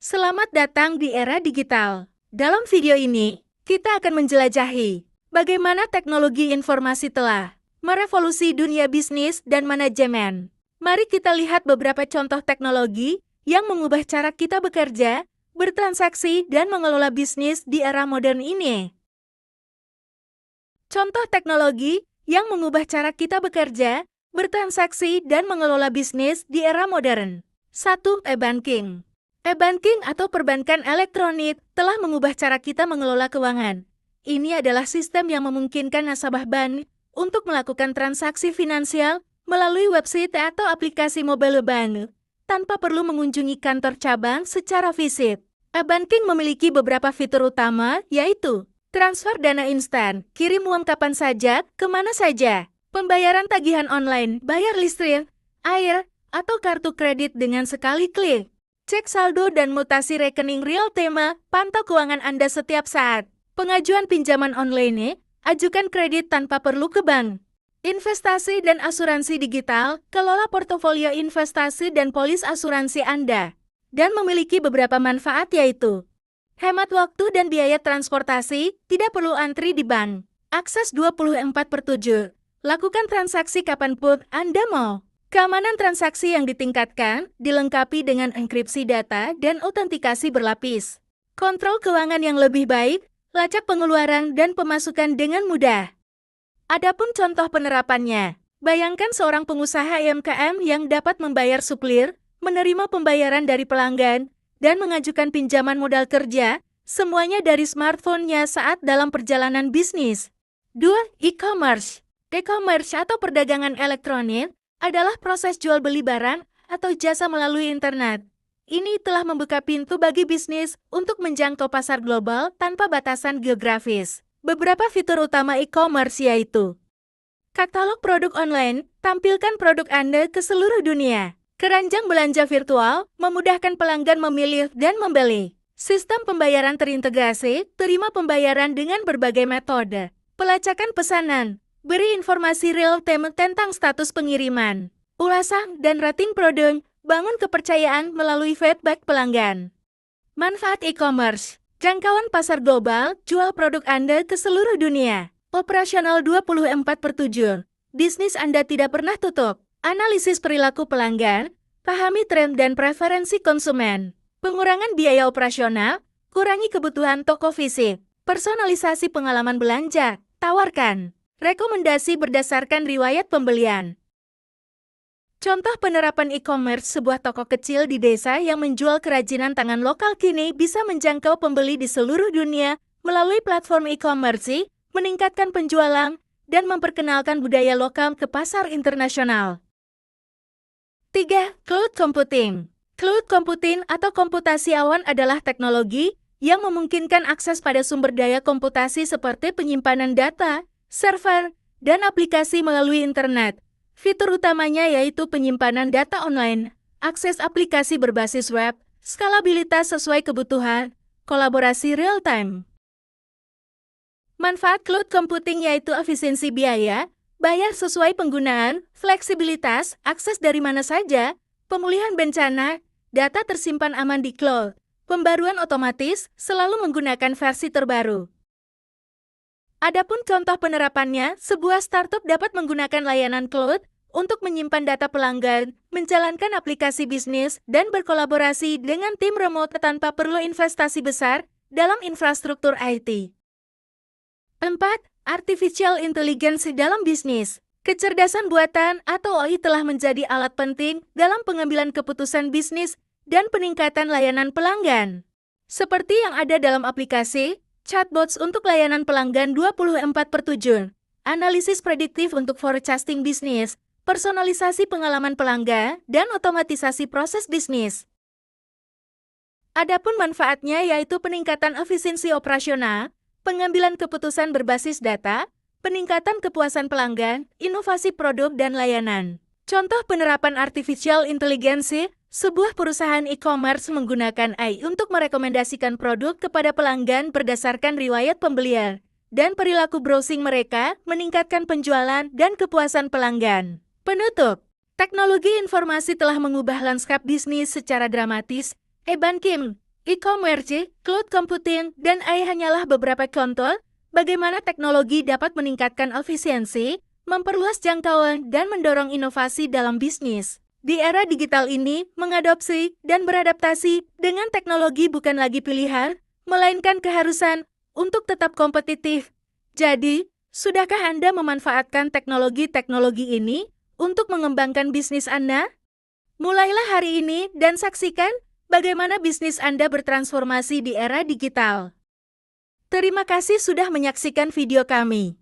Selamat datang di era digital. Dalam video ini, kita akan menjelajahi bagaimana teknologi informasi telah merevolusi dunia bisnis dan manajemen. Mari kita lihat beberapa contoh teknologi yang mengubah cara kita bekerja, bertransaksi, dan mengelola bisnis di era modern ini. Contoh teknologi yang mengubah cara kita bekerja, bertransaksi, dan mengelola bisnis di era modern. 1. E-banking. E-banking atau perbankan elektronik telah mengubah cara kita mengelola keuangan. Ini adalah sistem yang memungkinkan nasabah bank untuk melakukan transaksi finansial melalui website atau aplikasi mobile bank tanpa perlu mengunjungi kantor cabang secara fisik. E-banking memiliki beberapa fitur utama, yaitu transfer dana instan, kirim uang kapan saja, kemana saja, pembayaran tagihan online, bayar listrik, air, atau kartu kredit dengan sekali klik. Cek saldo dan mutasi rekening real-time, pantau keuangan Anda setiap saat. Pengajuan pinjaman online, ajukan kredit tanpa perlu ke bank. Investasi dan asuransi digital, kelola portofolio investasi dan polis asuransi Anda. Dan memiliki beberapa manfaat, yaitu hemat waktu dan biaya transportasi, tidak perlu antri di bank. Akses 24/7. Lakukan transaksi kapanpun Anda mau. Keamanan transaksi yang ditingkatkan, dilengkapi dengan enkripsi data dan autentikasi berlapis. Kontrol keuangan yang lebih baik, lacak pengeluaran dan pemasukan dengan mudah. Adapun contoh penerapannya, bayangkan seorang pengusaha UMKM yang dapat membayar suplir, menerima pembayaran dari pelanggan, dan mengajukan pinjaman modal kerja, semuanya dari smartphone-nya saat dalam perjalanan bisnis. 2. E-commerce. E-commerce atau perdagangan elektronik adalah proses jual beli barang atau jasa melalui internet. Ini telah membuka pintu bagi bisnis untuk menjangkau pasar global tanpa batasan geografis. Beberapa fitur utama e-commerce yaitu katalog produk online, tampilkan produk Anda ke seluruh dunia. Keranjang belanja virtual, memudahkan pelanggan memilih dan membeli. Sistem pembayaran terintegrasi, terima pembayaran dengan berbagai metode. Pelacakan pesanan, beri informasi real-time tentang status pengiriman. Ulasan dan rating produk, bangun kepercayaan melalui feedback pelanggan. Manfaat e-commerce, jangkauan pasar global, jual produk Anda ke seluruh dunia. Operasional 24/7, bisnis Anda tidak pernah tutup. Analisis perilaku pelanggan, pahami tren dan preferensi konsumen. Pengurangan biaya operasional, kurangi kebutuhan toko fisik. Personalisasi pengalaman belanja, tawarkan rekomendasi berdasarkan riwayat pembelian. Contoh penerapan e-commerce, sebuah toko kecil di desa yang menjual kerajinan tangan lokal kini bisa menjangkau pembeli di seluruh dunia melalui platform e-commerce, meningkatkan penjualan, dan memperkenalkan budaya lokal ke pasar internasional. 3. Cloud computing. Cloud computing atau komputasi awan adalah teknologi yang memungkinkan akses pada sumber daya komputasi seperti penyimpanan data, server, dan aplikasi melalui internet. Fitur utamanya yaitu penyimpanan data online, akses aplikasi berbasis web, skalabilitas sesuai kebutuhan, kolaborasi real-time. Manfaat cloud computing yaitu efisiensi biaya, bayar sesuai penggunaan, fleksibilitas, akses dari mana saja, pemulihan bencana, data tersimpan aman di cloud, pembaruan otomatis, selalu menggunakan versi terbaru. Adapun contoh penerapannya, sebuah startup dapat menggunakan layanan cloud untuk menyimpan data pelanggan, menjalankan aplikasi bisnis, dan berkolaborasi dengan tim remote tanpa perlu investasi besar dalam infrastruktur IT. 4. Artificial Intelligence dalam bisnis. Kecerdasan buatan atau AI telah menjadi alat penting dalam pengambilan keputusan bisnis dan peningkatan layanan pelanggan. Seperti yang ada dalam aplikasi, chatbots untuk layanan pelanggan 24/7, analisis prediktif untuk forecasting bisnis, personalisasi pengalaman pelanggan, dan otomatisasi proses bisnis. Adapun manfaatnya yaitu peningkatan efisiensi operasional, pengambilan keputusan berbasis data, peningkatan kepuasan pelanggan, inovasi produk dan layanan. Contoh penerapan artificial intelligence, sebuah perusahaan e-commerce menggunakan AI untuk merekomendasikan produk kepada pelanggan berdasarkan riwayat pembelian dan perilaku browsing mereka, meningkatkan penjualan dan kepuasan pelanggan. Penutup, teknologi informasi telah mengubah lanskap bisnis secara dramatis. E-banking, e-commerce, cloud computing, dan AI hanyalah beberapa contoh bagaimana teknologi dapat meningkatkan efisiensi, memperluas jangkauan, dan mendorong inovasi dalam bisnis. Di era digital ini, mengadopsi dan beradaptasi dengan teknologi bukan lagi pilihan, melainkan keharusan untuk tetap kompetitif. Jadi, sudahkah Anda memanfaatkan teknologi-teknologi ini untuk mengembangkan bisnis Anda? Mulailah hari ini dan saksikan bagaimana bisnis Anda bertransformasi di era digital. Terima kasih sudah menyaksikan video kami.